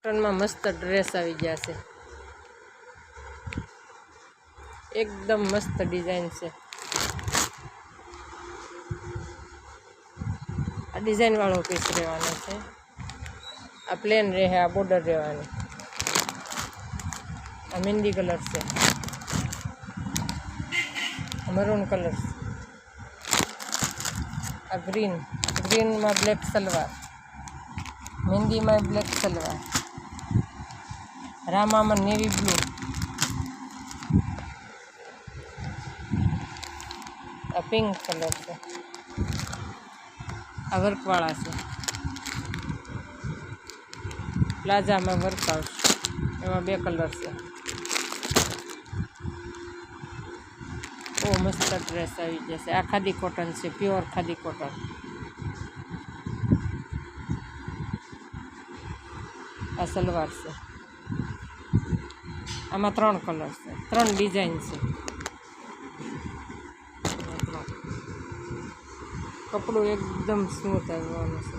કોટનમાં મસ્ત ડ્રેસ આવી ગયા છે, એકદમ મસ્ત ડિઝાઇન છે. આ ડિઝાઇન વાળો પીસ રહેવાનો છે. આ પ્લેન રહે, આ બોર્ડર રહેવાની. આ મહેંદી કલર છે, મરૂન કલર છે. આ ગ્રીનમાં બ્લેક સલવાર, મહેંદીમાં બ્લેક સલવાર, રામામાં નેવી બ્લુ. આ પિંક કલર છે, આ વર્કવાળા છે. પ્લાઝામાં વર્ક આવશે, એમાં 2 કલર છે. બહુ મસ્ત ડ્રેસ આવી જશે. આ ખાદી કોટન છે, પ્યોર ખાદી કોટન. આ સલવાર છે. આમાં 3 કલર છે, 3 ડિઝાઇન છે. કપડું એકદમ સ્મૂથ આવવાનું છે.